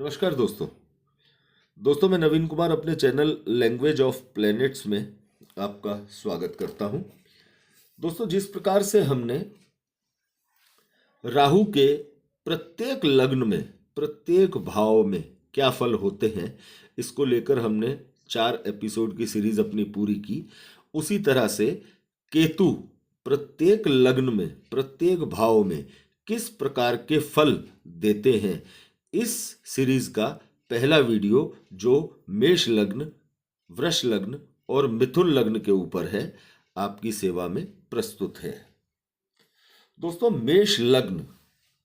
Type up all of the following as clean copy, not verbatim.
नमस्कार दोस्तों। मैं नवीन कुमार अपने चैनल लैंग्वेज ऑफ प्लैनेट्स में आपका स्वागत करता हूं। दोस्तों, जिस प्रकार से हमने राहु के प्रत्येक लग्न में प्रत्येक भाव में क्या फल होते हैं इसको लेकर हमने 4 एपिसोड की सीरीज अपनी पूरी की, उसी तरह से केतु प्रत्येक लग्न में प्रत्येक भाव में किस प्रकार के फल देते हैं, इस सीरीज का पहला वीडियो जो मेष लग्न, वृष लग्न और मिथुन लग्न के ऊपर है, आपकी सेवा में प्रस्तुत है। दोस्तों, मेष लग्न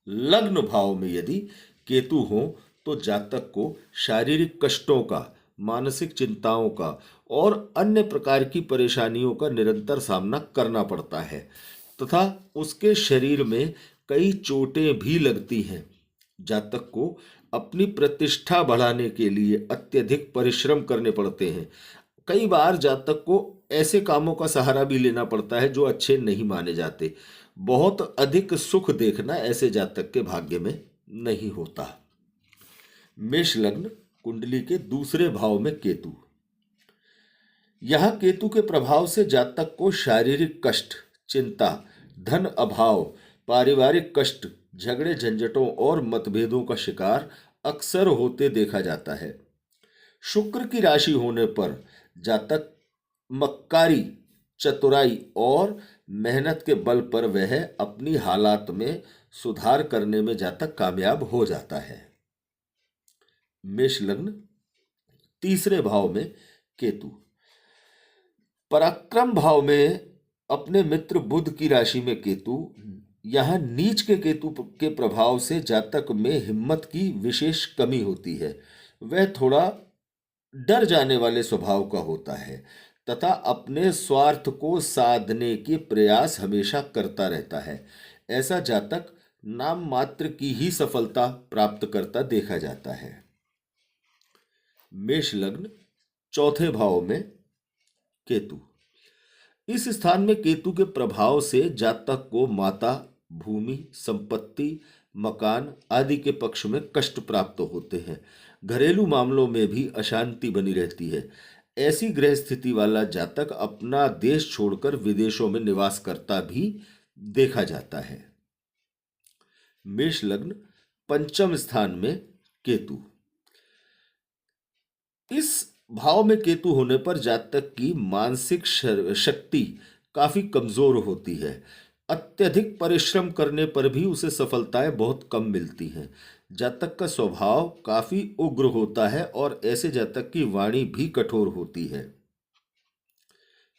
लग्न भाव में यदि केतु हो तो जातक को शारीरिक कष्टों का, मानसिक चिंताओं का और अन्य प्रकार की परेशानियों का निरंतर सामना करना पड़ता है तथा उसके शरीर में कई चोटें भी लगती हैं। जातक को अपनी प्रतिष्ठा बढ़ाने के लिए अत्यधिक परिश्रम करने पड़ते हैं। कई बार जातक को ऐसे कामों का सहारा भी लेना पड़ता है जो अच्छे नहीं माने जाते। बहुत अधिक सुख देखना ऐसे जातक के भाग्य में नहीं होता। मेष लग्न कुंडली के दूसरे भाव में केतु। यहां केतु के प्रभाव से जातक को शारीरिक कष्ट, चिंता, धन अभाव, पारिवारिक कष्ट, झगड़े झंझटों और मतभेदों का शिकार अक्सर होते देखा जाता है। शुक्र की राशि होने पर जातक मक्कारी, चतुराई और मेहनत के बल पर वह अपनी हालात में सुधार करने में जातक कामयाब हो जाता है। मेष लग्न तीसरे भाव में केतु। पराक्रम भाव में अपने मित्र बुध की राशि में केतु। यहां नीच के केतु के प्रभाव से जातक में हिम्मत की विशेष कमी होती है। वह थोड़ा डर जाने वाले स्वभाव का होता है तथा अपने स्वार्थ को साधने के प्रयास हमेशा करता रहता है। ऐसा जातक नाम मात्र की ही सफलता प्राप्त करता देखा जाता है। मेष लग्न चौथे भाव में केतु। इस स्थान में केतु के प्रभाव से जातक को माता, भूमि, संपत्ति, मकान आदि के पक्ष में कष्ट प्राप्त होते हैं। घरेलू मामलों में भी अशांति बनी रहती है। ऐसी ग्रह स्थिति वाला जातक अपना देश छोड़कर विदेशों में निवास करता भी देखा जाता है। मेष लग्न पंचम स्थान में केतु। इस भाव में केतु होने पर जातक की मानसिक शक्ति काफी कमजोर होती है। अत्यधिक परिश्रम करने पर भी उसे सफलताएं बहुत कम मिलती हैं। जातक का स्वभाव काफी उग्र होता है और ऐसे जातक की वाणी भी कठोर होती है।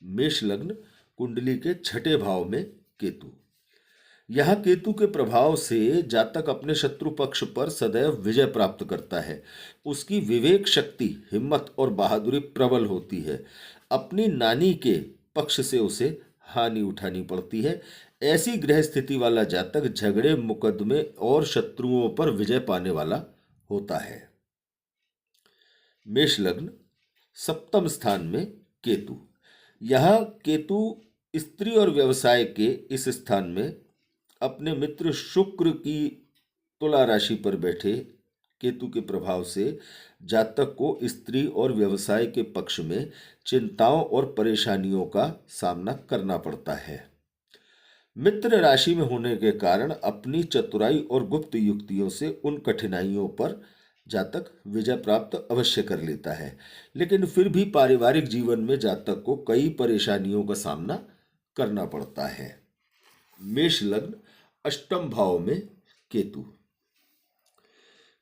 मेष लग्न कुंडली के छठे भाव में केतु। यह केतु के प्रभाव से जातक अपने शत्रु पक्ष पर सदैव विजय प्राप्त करता है। उसकी विवेक शक्ति, हिम्मत और बहादुरी प्रबल होती है। अपनी नानी के पक्ष से उसे हानि उठानी पड़ती है। ऐसी ग्रह स्थिति वाला जातक झगड़े, मुकदमे और शत्रुओं पर विजय पाने वाला होता है। मेष लग्न सप्तम स्थान में केतु। यह केतु स्त्री और व्यवसाय के इस स्थान में अपने मित्र शुक्र की तुला राशि पर बैठे केतु के प्रभाव से जातक को स्त्री और व्यवसाय के पक्ष में चिंताओं और परेशानियों का सामना करना पड़ता है। मित्र राशि में होने के कारण अपनी चतुराई और गुप्त युक्तियों से उन कठिनाइयों पर जातक विजय प्राप्त अवश्य कर लेता है, लेकिन फिर भी पारिवारिक जीवन में जातक को कई परेशानियों का सामना करना पड़ता है। मेष लग्न अष्टम भाव में केतु।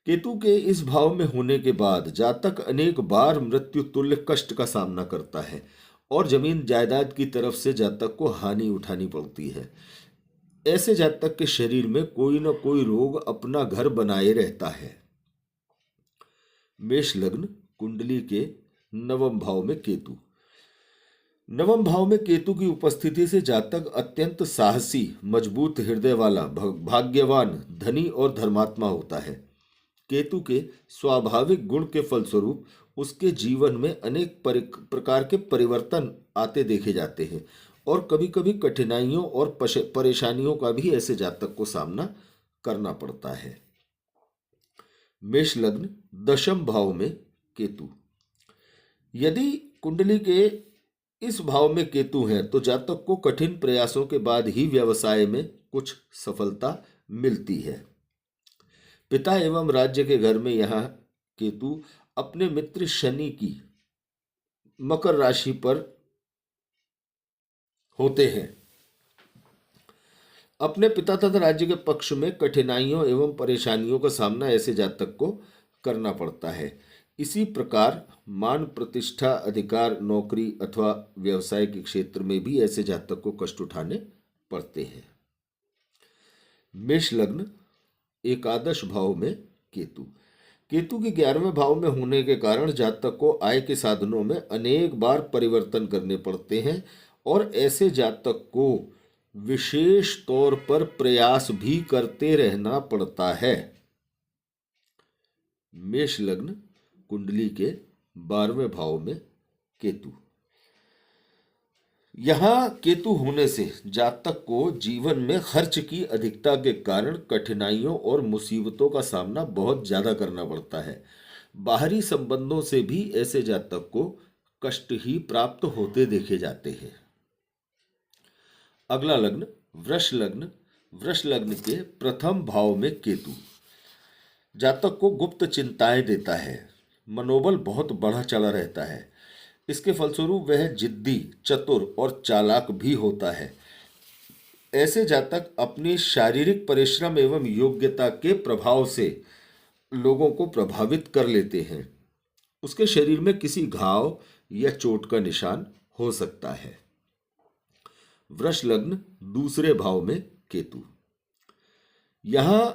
केतु के इस भाव में होने के बाद जातक अनेक बार मृत्यु तुल्य कष्ट का सामना करता है और जमीन जायदाद की तरफ से जातक को हानि उठानी पड़ती है। ऐसे जातक के शरीर में कोई न कोई रोग अपना घर बनाए रहता है। मेष लग्न कुंडली के नवम भाव में केतु। नवम भाव में केतु की उपस्थिति से जातक अत्यंत साहसी, मजबूत हृदय वाला, भाग्यवान, धनी और धर्मात्मा होता है। केतु के स्वाभाविक गुण के फलस्वरूप उसके जीवन में अनेक प्रकार के परिवर्तन आते देखे जाते हैं और कभी कभी कठिनाइयों और परेशानियों का भी ऐसे जातक को सामना करना पड़ता है। मेष लग्न दशम भाव में केतु। यदि कुंडली के इस भाव में केतु है तो जातक को कठिन प्रयासों के बाद ही व्यवसाय में कुछ सफलता मिलती है। पिता एवं राज्य के घर में यहाँ केतु अपने मित्र शनि की मकर राशि पर होते हैं। अपने पिता तथा राज्य के पक्ष में कठिनाइयों एवं परेशानियों का सामना ऐसे जातक को करना पड़ता है। इसी प्रकार मान प्रतिष्ठा अधिकार नौकरी अथवा व्यवसाय के क्षेत्र में भी ऐसे जातक को कष्ट उठाने पड़ते हैं। मेष लग्न एकादश भाव में केतु। केतु के 11वें भाव में होने के कारण जातक को आय के साधनों में अनेक बार परिवर्तन करने पड़ते हैं और ऐसे जातक को विशेष तौर पर प्रयास भी करते रहना पड़ता है। मेष लग्न कुंडली के 12वें भाव में केतु। यहाँ केतु होने से जातक को जीवन में खर्च की अधिकता के कारण कठिनाइयों और मुसीबतों का सामना बहुत ज्यादा करना पड़ता है। बाहरी संबंधों से भी ऐसे जातक को कष्ट ही प्राप्त होते देखे जाते हैं। अगला लग्न वृष लग्न। वृष लग्न के प्रथम भाव में केतु जातक को गुप्त चिंताएं देता है। मनोबल बहुत बढ़ा चला रहता है। इसके फलस्वरूप वह जिद्दी चतुर और चालाक भी होता है। ऐसे जातक अपनी शारीरिक परिश्रम एवं योग्यता के प्रभाव से लोगों को प्रभावित कर लेते हैं। उसके शरीर में किसी घाव या चोट का निशान हो सकता है। वृष लग्न दूसरे भाव में केतु। यहां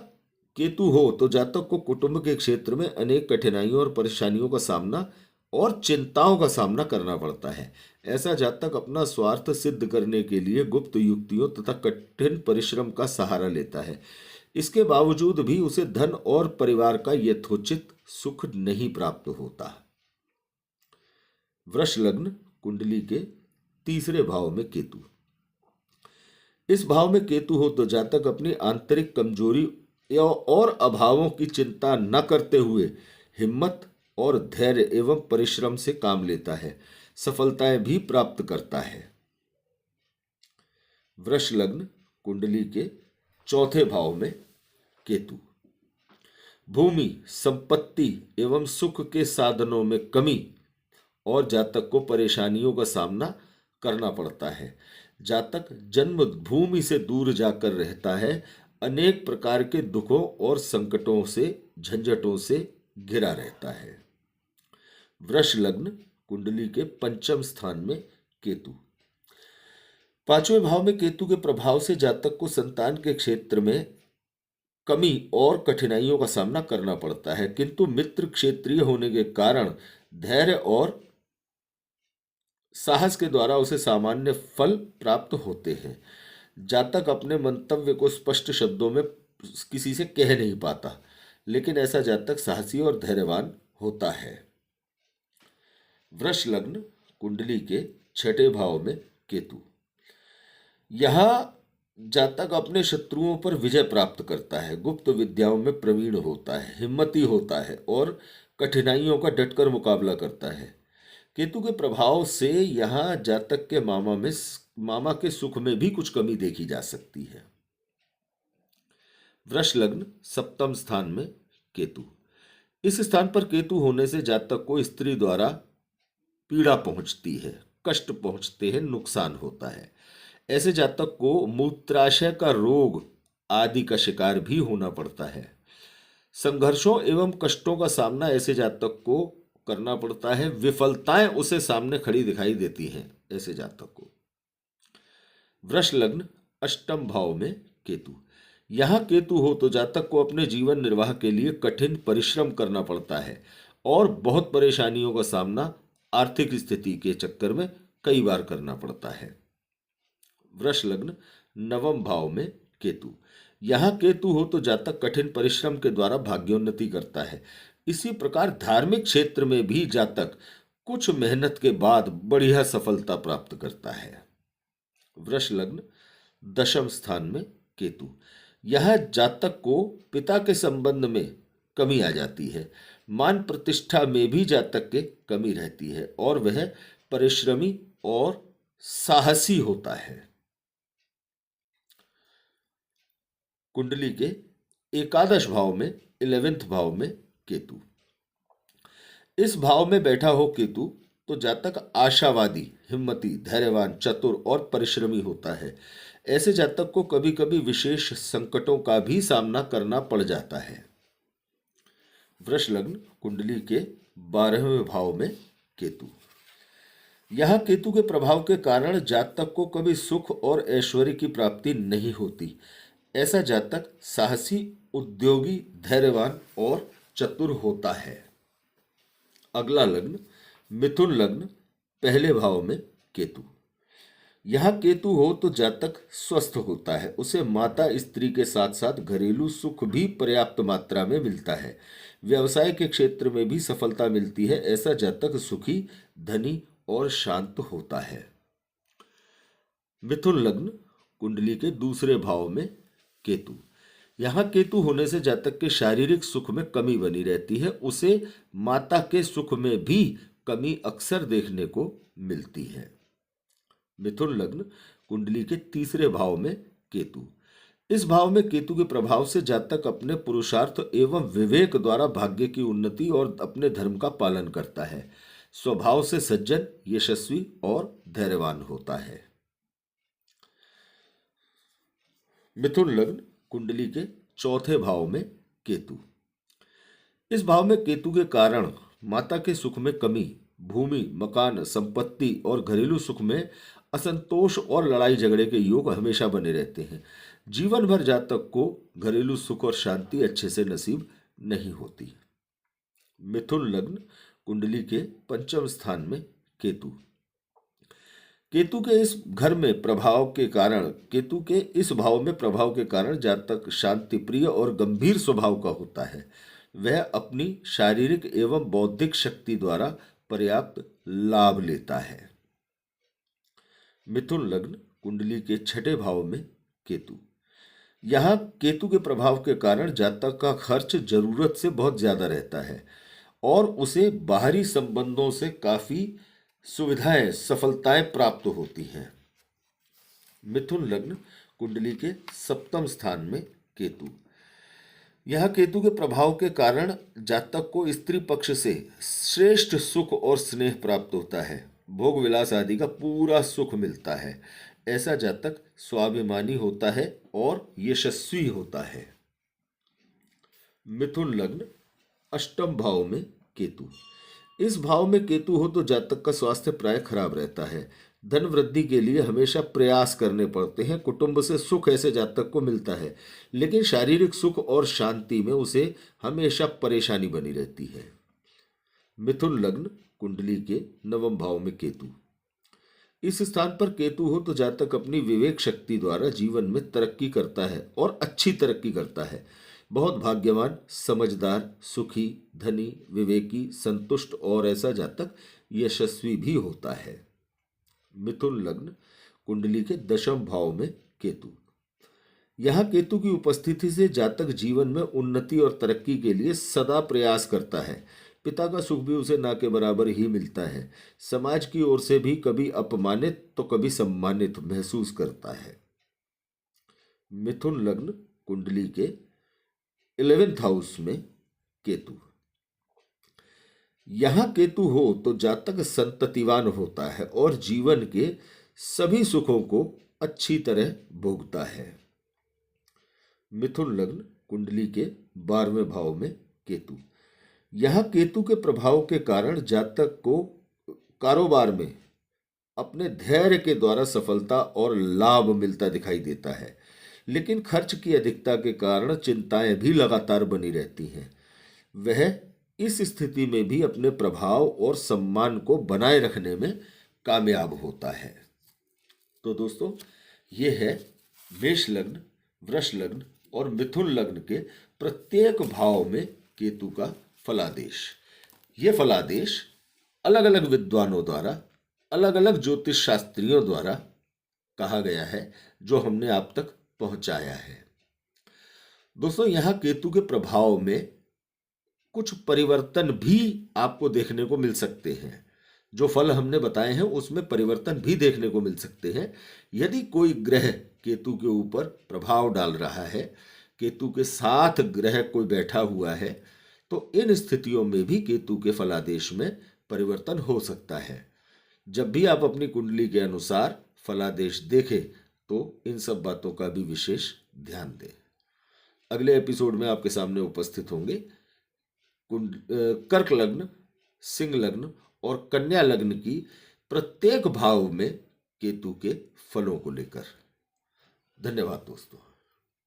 केतु हो तो जातक को कुटुंब के क्षेत्र में अनेक कठिनाइयों और परेशानियों का सामना और चिंताओं का सामना करना पड़ता है। ऐसा जातक अपना स्वार्थ सिद्ध करने के लिए गुप्त युक्तियों तथा कठिन परिश्रम का सहारा लेता है। इसके बावजूद भी उसे धन और परिवार का यथोचित सुख नहीं प्राप्त होता। वृष लग्न कुंडली के तीसरे भाव में केतु। इस भाव में केतु हो तो जातक अपनी आंतरिक कमजोरी और अभावों की चिंता न करते हुए हिम्मत और धैर्य एवं परिश्रम से काम लेता है, सफलताएं भी प्राप्त करता है। वृष लग्न कुंडली के चौथे भाव में केतु। भूमि संपत्ति एवं सुख के साधनों में कमी और जातक को परेशानियों का सामना करना पड़ता है। जातक जन्म भूमि से दूर जाकर रहता है। अनेक प्रकार के दुखों और संकटों से झंझटों से घिरा रहता है। वृष लग्न कुंडली के पंचम स्थान में केतु। पांचवें भाव में केतु के प्रभाव से जातक को संतान के क्षेत्र में कमी और कठिनाइयों का सामना करना पड़ता है, किंतु मित्र क्षेत्रीय होने के कारण धैर्य और साहस के द्वारा उसे सामान्य फल प्राप्त होते हैं। जातक अपने मंतव्य को स्पष्ट शब्दों में किसी से कह नहीं पाता, लेकिन ऐसा जातक साहसी और धैर्यवान होता है। वृष लग्न कुंडली के छठे भाव में केतु। यहां जातक अपने शत्रुओं पर विजय प्राप्त करता है, गुप्त विद्याओं में प्रवीण होता है, हिम्मती होता है और कठिनाइयों का डटकर मुकाबला करता है। केतु के प्रभाव से यहाँ जातक के मामा के सुख में भी कुछ कमी देखी जा सकती है। वृष लग्न सप्तम स्थान में केतु। इस स्थान पर केतु होने से जातक को स्त्री द्वारा पीड़ा पहुंचती है, कष्ट पहुंचते हैं, नुकसान होता है। ऐसे जातक को मूत्राशय का रोग आदि का शिकार भी होना पड़ता है। संघर्षों एवं कष्टों का सामना ऐसे जातक को करना पड़ता है। विफलताएं उसे सामने खड़ी दिखाई देती हैं ऐसे जातक को। वृष लग्न अष्टम भाव में केतु। यहां केतु हो तो जातक को अपने जीवन निर्वाह के लिए कठिन परिश्रम करना पड़ता है और बहुत परेशानियों का सामना आर्थिक स्थिति के चक्कर में कई बार करना पड़ता है। वृष लग्न नवम भाव में केतु। यहां केतु हो तो जातक कठिन परिश्रम के द्वारा भाग्योन्नति करता है। इसी प्रकार धार्मिक क्षेत्र में भी जातक कुछ मेहनत के बाद बढ़िया सफलता प्राप्त करता है। वृष लग्न दशम स्थान में केतु। यह जातक को पिता के संबंध में कमी आ जाती है। मान प्रतिष्ठा में भी जातक के कमी रहती है और वह परिश्रमी और साहसी होता है। कुंडली के एकादश भाव में 11वें भाव में केतु, इस भाव में बैठा हो केतु तो जातक आशावादी, हिम्मती, धैर्यवान, चतुर और परिश्रमी होता है। ऐसे जातक को कभी कभी विशेष संकटों का भी सामना करना पड़ जाता है। वृष लग्न, कुंडली के 12वें भाव में केतु, यहाँ केतु के प्रभाव के कारण जातक को कभी सुख और ऐश्वर्य की प्राप्ति नहीं होती। ऐसा जातक साहसी, उद्योगी, धैर्यवान और चतुर होता है। अगला लग्न मिथुन लग्न, पहले भाव में केतु, यहाँ केतु हो तो जातक स्वस्थ होता है। उसे माता, स्त्री के साथ साथ घरेलू सुख भी पर्याप्त मात्रा में मिलता है। व्यवसाय के क्षेत्र में भी सफलता मिलती है। ऐसा जातक सुखी, धनी और शांत होता है। मिथुन लग्न, कुंडली के दूसरे भाव में केतु, यहाँ केतु होने से जातक के शारीरिक सुख में कमी बनी रहती है। उसे माता के सुख में भी कमी अक्सर देखने को मिलती है। मिथुन लग्न, कुंडली के तीसरे भाव में केतु, इस भाव में केतु के प्रभाव से जातक अपने पुरुषार्थ एवं विवेक द्वारा भाग्य की उन्नति और अपने धर्म का पालन करता है। स्वभाव से सज्जन, यशस्वी और धैर्यवान होता है। मिथुन लग्न, कुंडली के चौथे भाव में केतु, इस भाव में केतु के कारण माता के सुख में कमी, भूमि, मकान, संपत्ति और घरेलू सुख में असंतोष और लड़ाई झगड़े के योग हमेशा बने रहते हैं। जीवन भर जातक को घरेलू सुख और शांति अच्छे से नसीब नहीं होती। मिथुन लग्न, कुंडली के पंचम स्थान में केतु, केतु के इस घर में प्रभाव के कारण, केतु के इस भाव में प्रभाव के कारण जातक शांति प्रिय और गंभीर स्वभाव का होता है। वह अपनी शारीरिक एवं बौद्धिक शक्ति द्वारा पर्याप्त लाभ लेता है। मिथुन लग्न, कुंडली के छठे भाव में केतु, यहाँ केतु के प्रभाव के कारण जातक का खर्च जरूरत से बहुत ज्यादा रहता है और उसे बाहरी संबंधों से काफी सुविधाएं, सफलताएं प्राप्त होती हैं। मिथुन लग्न, कुंडली के सप्तम स्थान में केतु, यह केतु के प्रभाव के कारण जातक को स्त्री पक्ष से श्रेष्ठ सुख और स्नेह प्राप्त होता है। भोग विलास आदि का पूरा सुख मिलता है। ऐसा जातक स्वाभिमानी होता है और यशस्वी होता है। मिथुन लग्न, अष्टम भाव में केतु, इस भाव में केतु हो तो जातक का स्वास्थ्य प्राय खराब रहता है। धन वृद्धि के लिए हमेशा प्रयास करने पड़ते हैं। कुटुंब से सुख ऐसे जातक को मिलता है, लेकिन शारीरिक सुख और शांति में उसे हमेशा परेशानी बनी रहती है। मिथुन लग्न, कुंडली के नवम भाव में केतु, इस स्थान पर केतु हो तो जातक अपनी विवेक शक्ति द्वारा जीवन में तरक्की करता है और अच्छी तरक्की करता है। बहुत भाग्यवान, समझदार, सुखी, धनी, विवेकी, संतुष्ट और ऐसा जातक यशस्वी भी होता है। मिथुन लग्न, कुंडली के दशम भाव में केतु, यहाँ केतु की उपस्थिति से जातक जीवन में उन्नति और तरक्की के लिए सदा प्रयास करता है। पिता का सुख भी उसे ना के बराबर ही मिलता है। समाज की ओर से भी कभी अपमानित तो कभी सम्मानित महसूस करता है। मिथुन लग्न, कुंडली के 11th हाउस में केतु, यहां केतु हो तो जातक संततिवान होता है और जीवन के सभी सुखों को अच्छी तरह भोगता है। मिथुन लग्न, कुंडली के 12वें भाव में केतु, यहां केतु के प्रभाव के कारण जातक को कारोबार में अपने धैर्य के द्वारा सफलता और लाभ मिलता दिखाई देता है, लेकिन खर्च की अधिकता के कारण चिंताएं भी लगातार बनी रहती हैं। वह इस स्थिति में भी अपने प्रभाव और सम्मान को बनाए रखने में कामयाब होता है। तो दोस्तों, ये है मेष लग्न, वृष लग्न और मिथुन लग्न के प्रत्येक भाव में केतु का फलादेश। ये फलादेश अलग अलग विद्वानों द्वारा, अलग अलग ज्योतिष शास्त्रियों द्वारा कहा गया है, जो हमने आप तक पहुंचाया है। दोस्तों, यहाँ केतु के प्रभाव में कुछ परिवर्तन भी आपको देखने को मिल सकते हैं। जो फल हमने बताए हैं उसमें परिवर्तन भी देखने को मिल सकते हैं। यदि कोई ग्रह केतु के ऊपर प्रभाव डाल रहा है, केतु के साथ ग्रह कोई बैठा हुआ है, तो इन स्थितियों में भी केतु के फलादेश में परिवर्तन हो सकता है। जब भी आप अपनी कुंडली के अनुसार फलादेश देखें तो इन सब बातों का भी विशेष ध्यान दें। अगले एपिसोड में आपके सामने उपस्थित होंगे कर्क लग्न, सिंह लग्न और कन्या लग्न की प्रत्येक भाव में केतु के फलों को लेकर। धन्यवाद दोस्तों।